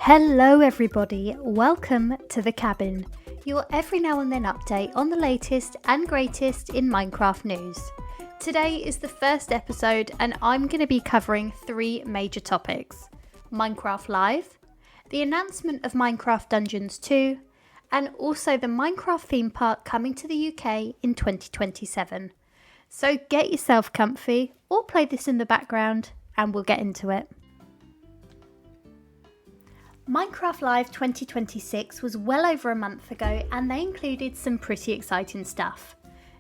Hello everybody, welcome to the cabin, your every now and then update on the latest and greatest in Minecraft news. Today is the first episode and I'm going to be covering three major topics: Minecraft Live, the announcement of Minecraft Dungeons 2, and also the Minecraft theme park coming to the UK in 2027. So get yourself comfy or play this in the background and we'll get into it. Minecraft Live 2026 was well over a month ago and they included some pretty exciting stuff.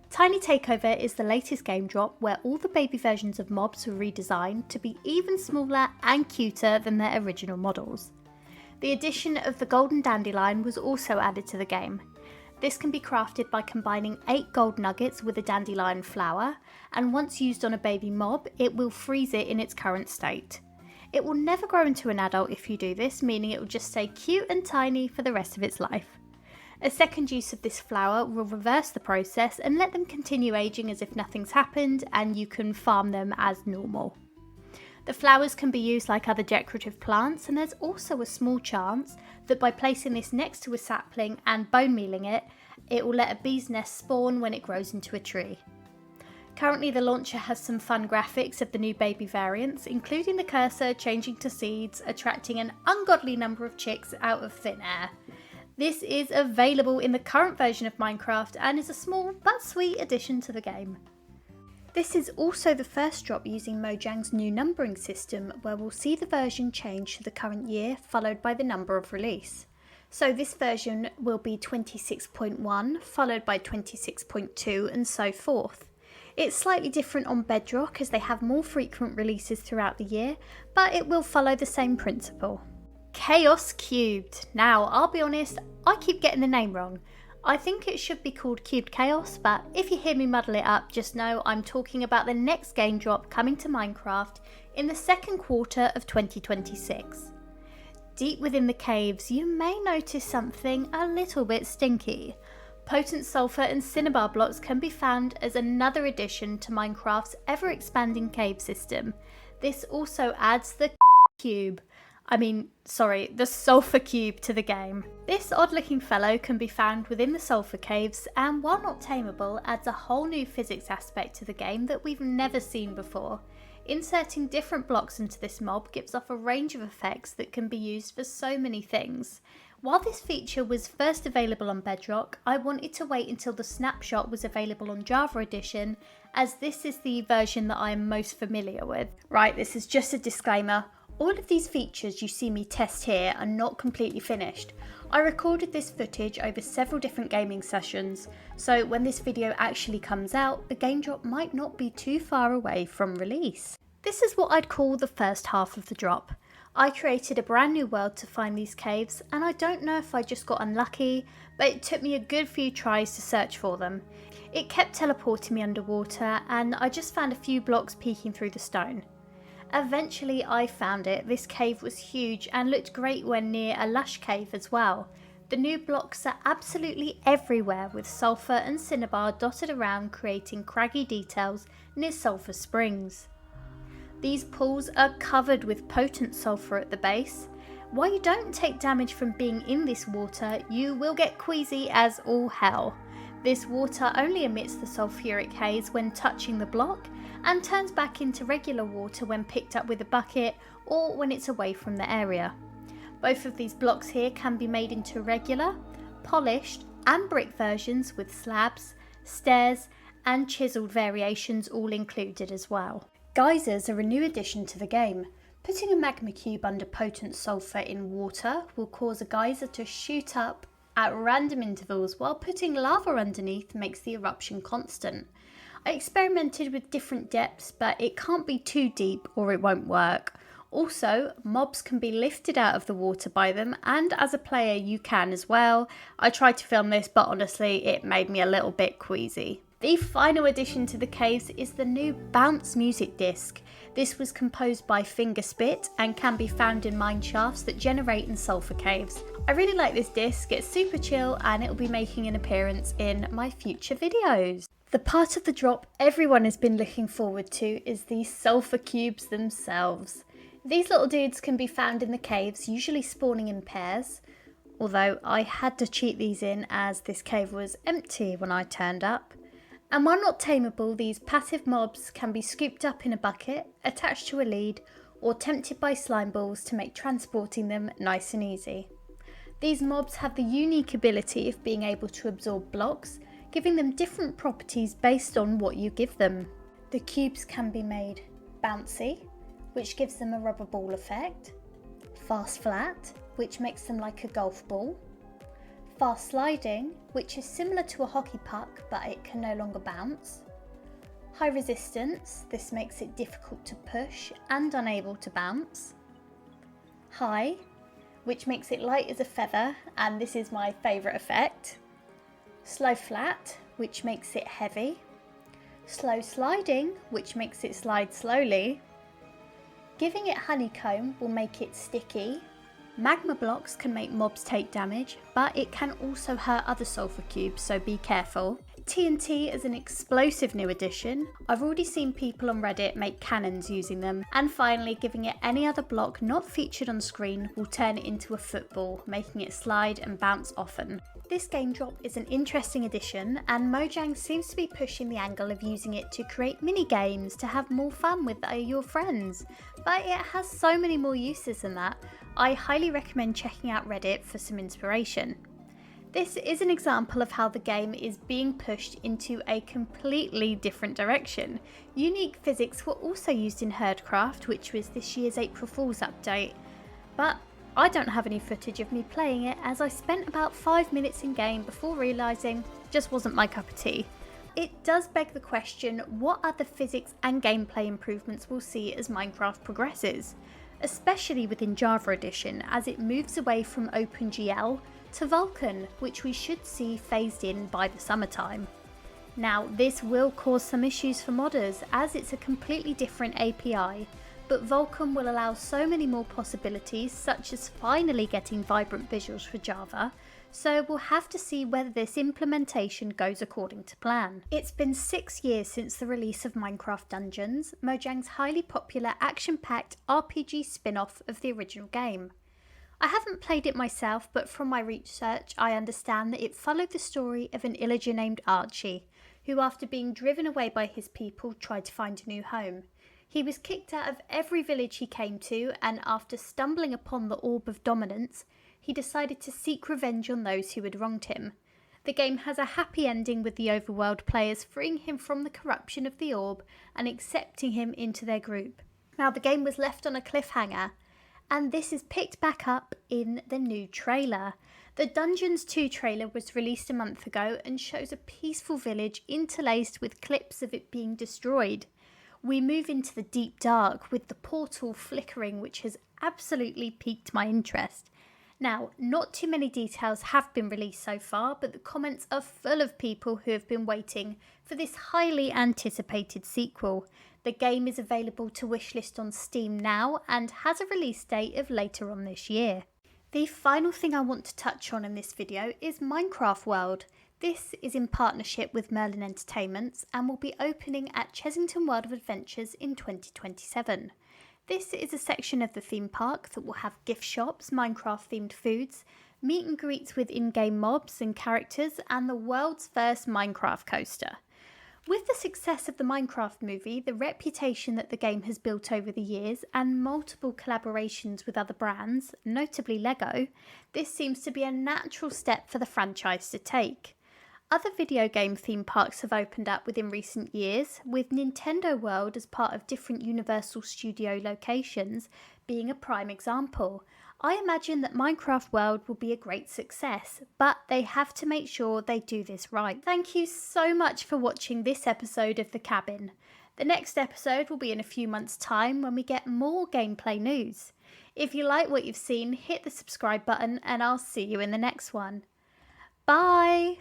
Tiny Takeover is the latest game drop where all the baby versions of mobs were redesigned to be even smaller and cuter than their original models. The addition of the golden dandelion was also added to the game. This can be crafted by combining 8 gold nuggets with a dandelion flower, and once used on a baby mob it will freeze it in its current state. It will never grow into an adult if you do this, meaning it will just stay cute and tiny for the rest of its life. A second use of this flower will reverse the process and let them continue aging as if nothing's happened, and you can farm them as normal. The flowers can be used like other decorative plants, and there's also a small chance that by placing this next to a sapling and bone mealing it, it will let a bee's nest spawn when it grows into a tree. Currently the launcher has some fun graphics of the new baby variants, including the cursor changing to seeds, attracting an ungodly number of chicks out of thin air. This is available in the current version of Minecraft and is a small but sweet addition to the game. This is also the first drop using Mojang's new numbering system, where we'll see the version change to the current year followed by the number of release. So this version will be 26.1 followed by 26.2 and so forth. It's slightly different on Bedrock as they have more frequent releases throughout the year, but it will follow the same principle. Chaos Cubed. Now, I'll be honest, I keep getting the name wrong. I think it should be called Cubed Chaos, but if you hear me muddle it up, just know I'm talking about the next game drop coming to Minecraft in the second quarter of 2026. Deep within the caves, you may notice something a little bit stinky. Potent sulphur and cinnabar blocks can be found as another addition to Minecraft's ever-expanding cave system. This also adds the sulphur cube to the game. This odd-looking fellow can be found within the sulphur caves, and while not tameable, adds a whole new physics aspect to the game that we've never seen before. Inserting different blocks into this mob gives off a range of effects that can be used for so many things. While this feature was first available on Bedrock, I wanted to wait until the snapshot was available on Java Edition, as this is the version that I am most familiar with. Right, this is just a disclaimer. All of these features you see me test here are not completely finished. I recorded this footage over several different gaming sessions, so when this video actually comes out, the game drop might not be too far away from release. This is what I'd call the first half of the drop. I created a brand new world to find these caves, and I don't know if I just got unlucky, but it took me a good few tries to search for them. It kept teleporting me underwater, and I just found a few blocks peeking through the stone. Eventually I found it. This cave was huge and looked great when near a lush cave as well. The new blocks are absolutely everywhere, with sulphur and cinnabar dotted around, creating craggy details near sulphur springs. These pools are covered with potent sulphur at the base. While you don't take damage from being in this water, you will get queasy as all hell. This water only emits the sulphuric haze when touching the block, and turns back into regular water when picked up with a bucket or when it's away from the area. Both of these blocks here can be made into regular, polished and brick versions with slabs, stairs and chiselled variations all included as well. Geysers are a new addition to the game. Putting a magma cube under potent sulphur in water will cause a geyser to shoot up at random intervals, while putting lava underneath makes the eruption constant. I experimented with different depths, but it can't be too deep or it won't work. Also, mobs can be lifted out of the water by them, and as a player you can as well. I tried to film this, but honestly it made me a little bit queasy. The final addition to the caves is the new bounce music disc. This was composed by Fingerspit and can be found in mineshafts that generate in sulphur caves. I really like this disc, it's super chill and it will be making an appearance in my future videos. The part of the drop everyone has been looking forward to is the sulphur cubes themselves. These little dudes can be found in the caves, usually spawning in pairs, although I had to cheat these in as this cave was empty when I turned up. And while not tameable, these passive mobs can be scooped up in a bucket, attached to a lead, or tempted by slime balls to make transporting them nice and easy. These mobs have the unique ability of being able to absorb blocks, giving them different properties based on what you give them. The cubes can be made bouncy, which gives them a rubber ball effect, fast flat, which makes them like a golf ball, fast sliding, which is similar to a hockey puck but it can no longer bounce, high resistance, this makes it difficult to push and unable to bounce, high, which makes it light as a feather, and this is my favourite effect, slow flat, which makes it heavy, slow sliding, which makes it slide slowly, giving it honeycomb will make it sticky. Magma blocks can make mobs take damage, but it can also hurt other sulphur cubes, so be careful. TNT is an explosive new addition. I've already seen people on Reddit make cannons using them. And finally, giving it any other block not featured on screen will turn it into a football, making it slide and bounce often. This game drop is an interesting addition, and Mojang seems to be pushing the angle of using it to create mini games to have more fun with your friends. But it has so many more uses than that. I highly recommend checking out Reddit for some inspiration. This is an example of how the game is being pushed into a completely different direction. Unique physics were also used in Herdcraft, which was this year's April Fool's update. But I don't have any footage of me playing it, as I spent about 5 minutes in game before realising it just wasn't my cup of tea. It does beg the question, what other physics and gameplay improvements we'll see as Minecraft progresses, especially within Java Edition, as it moves away from OpenGL to Vulkan, which we should see phased in by the summertime. Now, this will cause some issues for modders, as it's a completely different API, but Vulkan will allow so many more possibilities, such as finally getting vibrant visuals for Java, so we'll have to see whether this implementation goes according to plan. It's been 6 years since the release of Minecraft Dungeons, Mojang's highly popular action-packed RPG spin-off of the original game. I haven't played it myself, but from my research I understand that it followed the story of an illager named Archie, who after being driven away by his people tried to find a new home. He was kicked out of every village he came to, and after stumbling upon the Orb of Dominance, he decided to seek revenge on those who had wronged him. The game has a happy ending, with the overworld players freeing him from the corruption of the orb and accepting him into their group. Now, the game was left on a cliffhanger, and this is picked back up in the new trailer. The Dungeons 2 trailer was released a month ago and shows a peaceful village interlaced with clips of it being destroyed. We move into the deep dark with the portal flickering, which has absolutely piqued my interest. Now, not too many details have been released so far, but the comments are full of people who have been waiting for this highly anticipated sequel. The game is available to wishlist on Steam now and has a release date of later on this year. The final thing I want to touch on in this video is Minecraft World. This is in partnership with Merlin Entertainments and will be opening at Chessington World of Adventures in 2027. This is a section of the theme park that will have gift shops, Minecraft themed foods, meet and greets with in-game mobs and characters, and the world's first Minecraft coaster. With the success of the Minecraft movie, the reputation that the game has built over the years, and multiple collaborations with other brands, notably Lego, this seems to be a natural step for the franchise to take. Other video game theme parks have opened up within recent years, with Nintendo World as part of different Universal Studio locations being a prime example. I imagine that Minecraft World will be a great success, but they have to make sure they do this right. Thank you so much for watching this episode of The Cabin. The next episode will be in a few months' time when we get more gameplay news. If you like what you've seen, hit the subscribe button and I'll see you in the next one. Bye!